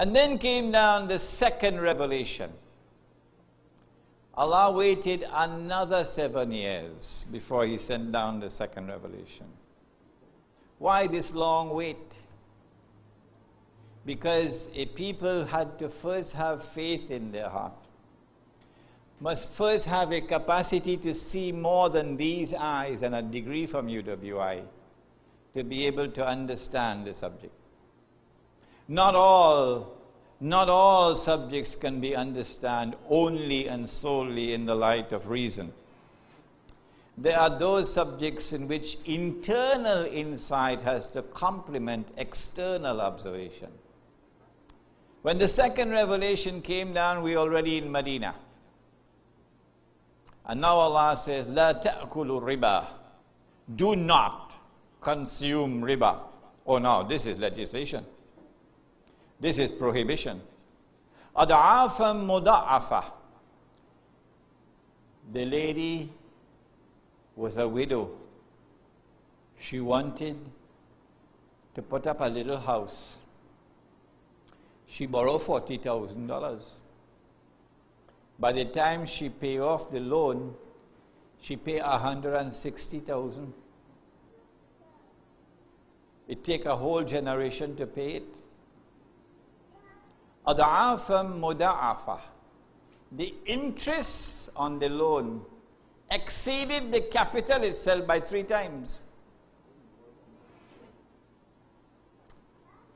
And then came down the second revelation. Allah waited another 7 years before He sent down the second revelation. Why this long wait? Because a people had to first have faith in their heart, must first have a capacity to see more than these eyes and a degree from UWI to be able to understand the subject. Not all subjects can be understood only and solely in the light of reason. There are those subjects in which internal insight has to complement external observation. When the second revelation came down, we were already in Medina. And now Allah says, "La ta'kulu riba." Do not consume riba. Oh no, this is legislation. This is prohibition. Ad'afan muda'afa. The lady was a widow. She wanted to put up a little house. She borrowed $40,000. By the time she paid off the loan, she paid $160,000. It takes a whole generation to pay it. Ad'afan muda'afa. The interest on the loan exceeded the capital itself by 3 times.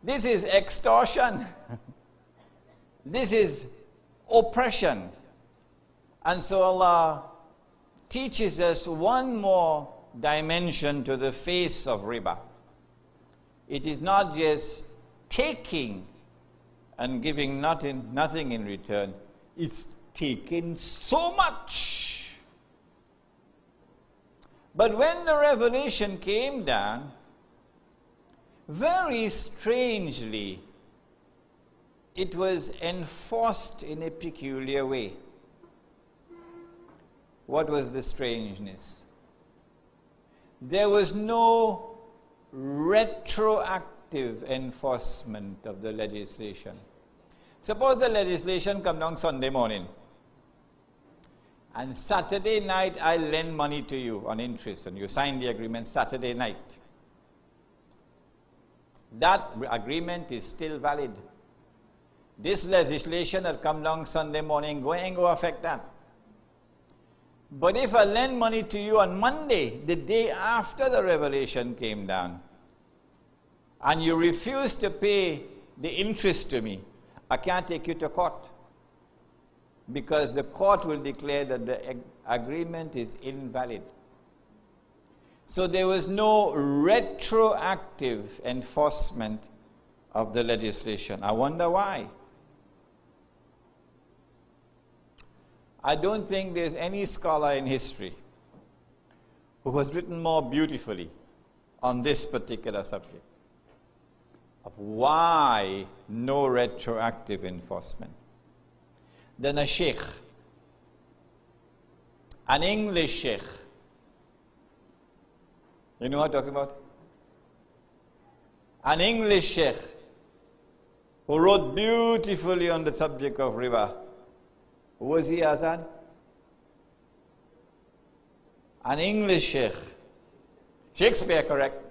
This is extortion. This is oppression. And so Allah teaches us one more dimension to the face of riba. It is not just taking and giving nothing in return. It's taking so much. But when the revelation came down, very strangely, it was enforced in a peculiar way. What was the strangeness? There was no retroactive enforcement of the legislation. Suppose the legislation come down Sunday morning, and Saturday night I lend money to you on interest, and you sign the agreement Saturday night. That agreement is still valid. This legislation that come down Sunday morning ain't going to affect that. But if I lend money to you on Monday, the day after the revelation came down, and you refuse to pay the interest to me, I can't take you to court, because the court will declare that the agreement is invalid. So there was no retroactive enforcement of the legislation. I wonder why. I don't think there's any scholar in history who has written more beautifully on this particular subject of why no retroactive enforcement than a sheikh, an English sheikh. You know what I'm talking about? An English sheikh who wrote beautifully on the subject of riba. Who was he, Azad? An English sheikh. Shakespeare, correct?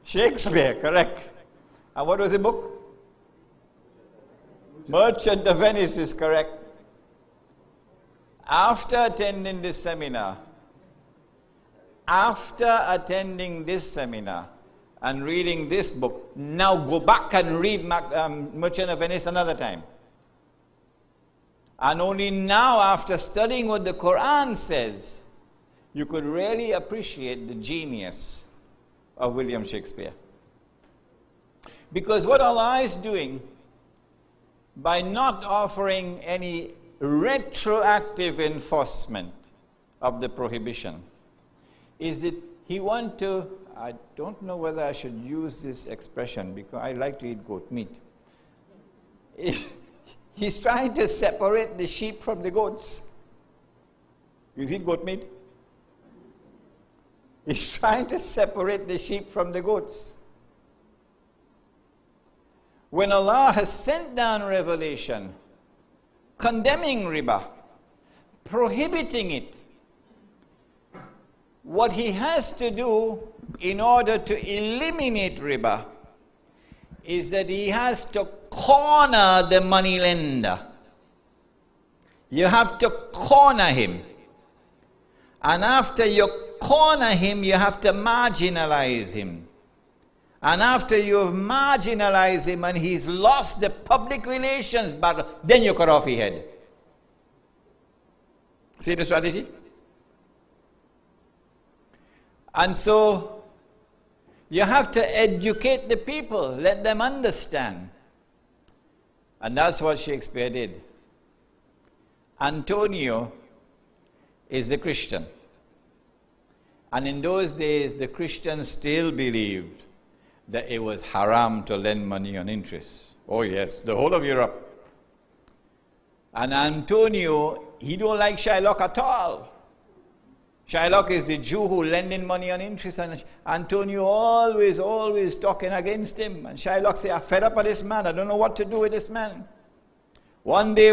Shakespeare, correct. And what was the book? Merchant of Venice is correct. After attending this seminar, and reading this book, now go back and read Merchant of Venice another time. And only now, after studying what the Quran says, you could really appreciate the genius of William Shakespeare. Because what Allah is doing, by not offering any retroactive enforcement of the prohibition, is that He wants to, I don't know whether I should use this expression because I like to eat goat meat. He's trying to separate the sheep from the goats. You eat goat meat? He's trying to separate the sheep from the goats. When Allah has sent down revelation condemning riba, prohibiting it, what He has to do in order to eliminate riba is that He has to corner the money lender. You have to corner him. And after you corner him, you have to marginalize him. And after you've marginalized him and he's lost the public relations battle, then you cut off his head. See the strategy? And so, you have to educate the people, let them understand. And that's what Shakespeare did. Antonio is the Christian. And in those days, the Christians still believed that it was haram to lend money on interest. Oh yes, the whole of Europe. And Antonio, he don't like Shylock at all. Shylock is the Jew who lending money on interest, and Antonio always talking against him. And Shylock say, I'm fed up with this man, I don't know what to do with this man. One day,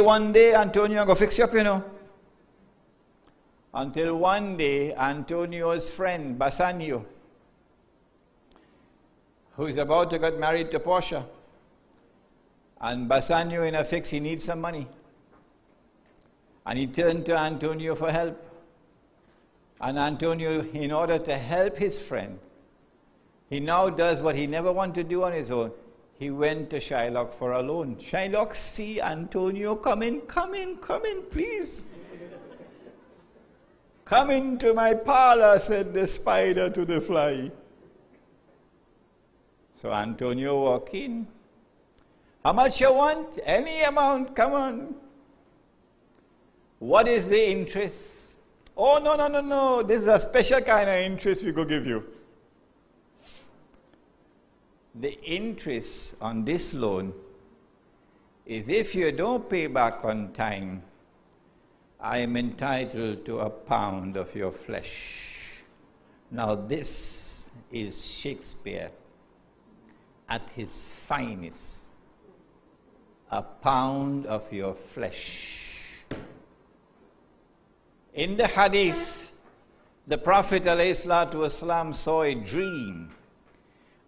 Antonio go fix you up, you know. Until one day, Antonio's friend, Bassanio, who is about to get married to Portia, and Bassanio in a fix, he needs some money. And he turned to Antonio for help. And Antonio, in order to help his friend, he now does what he never wanted to do on his own. He went to Shylock for a loan. Shylock, see Antonio, come in, please. Come into my parlor, said the spider to the fly. So Antonio walked in. How much you want? Any amount, come on. What is the interest? Oh, no. This is a special kind of interest we go give you. The interest on this loan is if you don't pay back on time, I am entitled to a pound of your flesh. Now this is Shakespeare at his finest. A pound of your flesh. In the hadith, the Prophet ﷺ saw a dream.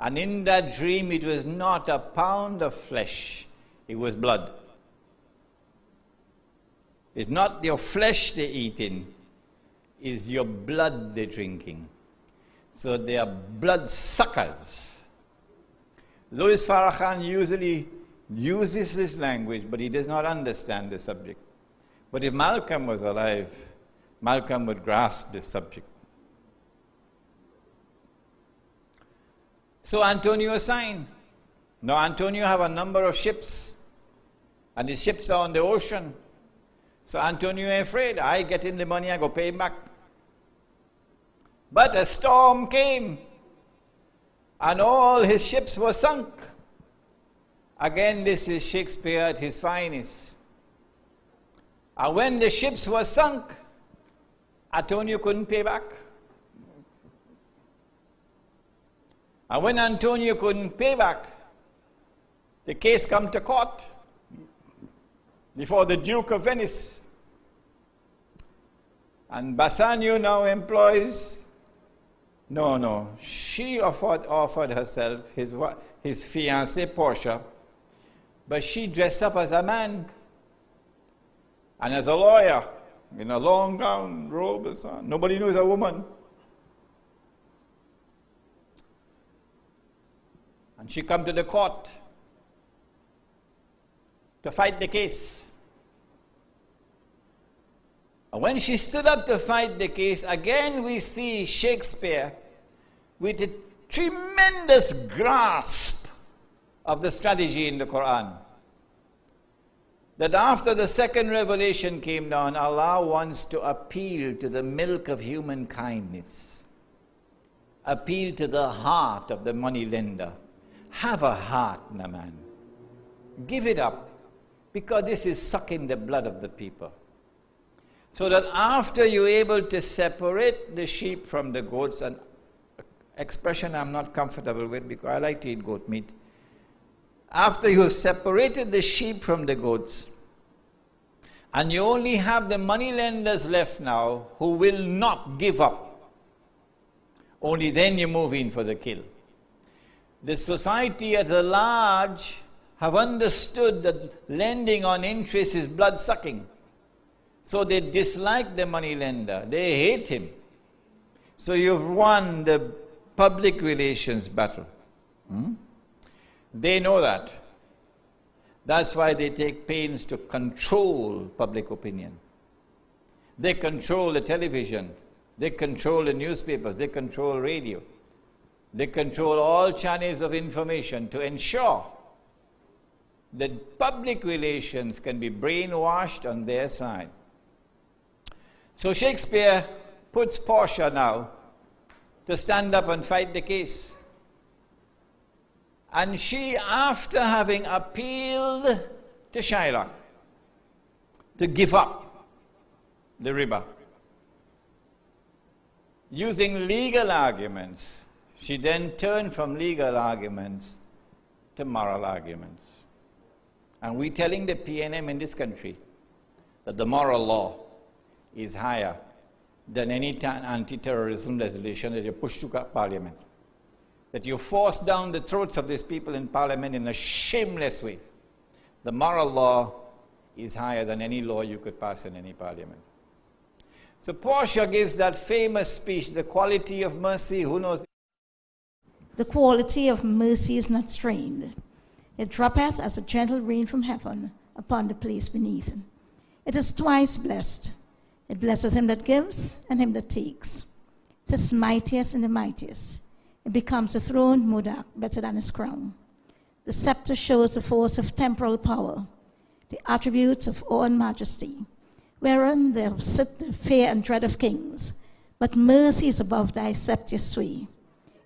And in that dream, it was not a pound of flesh, it was blood. It's not your flesh they're eating, it's your blood they're drinking. So they are blood suckers. Louis Farrakhan usually uses this language, but he does not understand the subject. But if Malcolm was alive, Malcolm would grasp this subject. So Antonio signed. Now Antonio have a number of ships, and the ships are on the ocean. So Antonio is afraid, I get in the money, I go pay him back. But a storm came, and all his ships were sunk. Again, this is Shakespeare at his finest. And when the ships were sunk, Antonio couldn't pay back. And when Antonio couldn't pay back, the case come to court before the Duke of Venice. And Bassanio now employs, she offered herself, his fiancée Portia, but she dressed up as a man and as a lawyer in a long gown, robe and so on. Nobody knows a woman. And she come to the court to fight the case. And when she stood up to fight the case, again we see Shakespeare with a tremendous grasp of the strategy in the Quran. That after the second revelation came down, Allah wants to appeal to the milk of human kindness. Appeal to the heart of the money lender. Have a heart, Naman. Give it up, because this is sucking the blood of the people. So that after you're able to separate the sheep from the goats, an expression I'm not comfortable with because I like to eat goat meat, after you have separated the sheep from the goats, and you only have the moneylenders left now who will not give up, only then you move in for the kill. The society at large have understood that lending on interest is blood-sucking. So they dislike the moneylender. They hate him. So you've won the public relations battle. They know that. That's why they take pains to control public opinion. They control the television. They control the newspapers. They control radio. They control all channels of information to ensure that public relations can be brainwashed on their side. So Shakespeare puts Portia now to stand up and fight the case. And she, after having appealed to Shylock to give up the riba, using legal arguments, she then turned from legal arguments to moral arguments. And we're telling the PNM in this country that the moral law is higher than any anti-terrorism legislation that you push to Parliament. That you force down the throats of these people in Parliament in a shameless way. The moral law is higher than any law you could pass in any Parliament. So Portia gives that famous speech, the quality of mercy, who knows? The quality of mercy is not strained. It droppeth as a gentle rain from heaven upon the place beneath. It is twice blessed. It blesseth him that gives and him that takes. It is mightiest in the mightiest. It becomes a throne more better than his crown. The scepter shows the force of temporal power, the attributes of awe and majesty, wherein there sit the fear and dread of kings. But mercy is above thy scepter sway.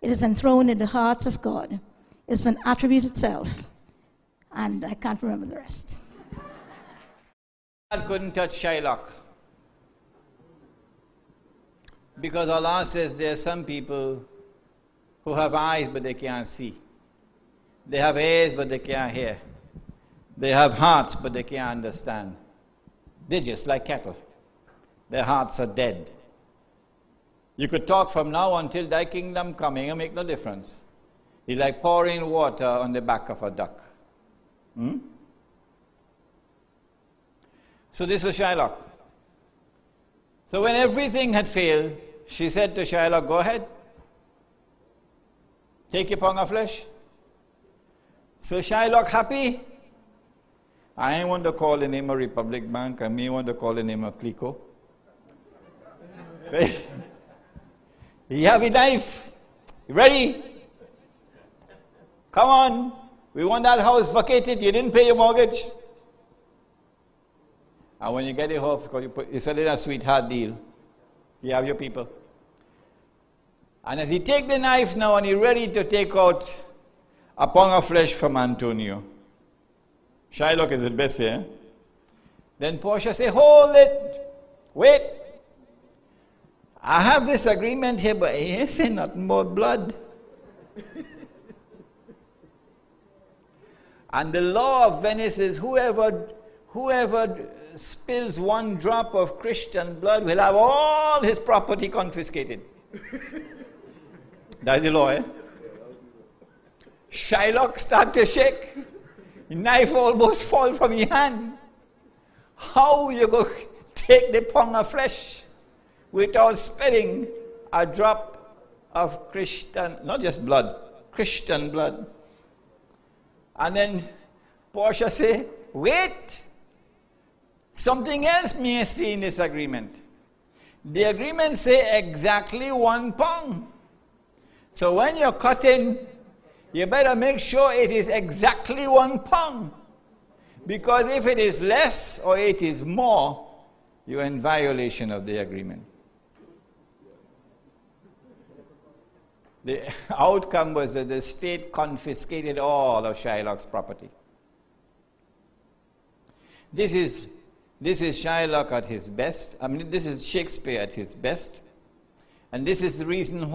It is enthroned in the hearts of God. It is an attribute itself. And I can't remember the rest. God couldn't touch Shylock. Because Allah says there are some people who have eyes but they can't see. They have ears but they can't hear. They have hearts but they can't understand. They're just like cattle. Their hearts are dead. You could talk from now until thy kingdom coming and make no difference. It's like pouring water on the back of a duck. So this was Shylock. So when everything had failed, she said to Shylock, go ahead. Take your pound of flesh. So Shylock happy. I ain't want to call the name of Republic Bank. I may want to call the name of Clico. You have a knife. You ready? Come on. We want that house vacated. You didn't pay your mortgage. And when you get the house, you sell it a sweetheart deal. You have your people. And as he take the knife now and he's ready to take out a pound of flesh from Antonio. Shylock is the best here. Then Portia say, hold it. Wait. I have this agreement here, but he ain't saying nothing about blood. And the law of Venice is whoever spills one drop of Christian blood will have all his property confiscated. That's the law, eh? Shylock start to shake. The knife almost fall from his hand. How you go take the pound of flesh without spilling a drop of Christian, not just blood, Christian blood? And then Portia say, wait, something else may see in this agreement. The agreement say exactly 1 pound. So when you're cutting, you better make sure it is exactly 1 pound. Because if it is less or it is more, you're in violation of the agreement. The outcome was that the state confiscated all of Shylock's property. This is Shylock at his best. I mean, this is Shakespeare at his best. And this is the reason why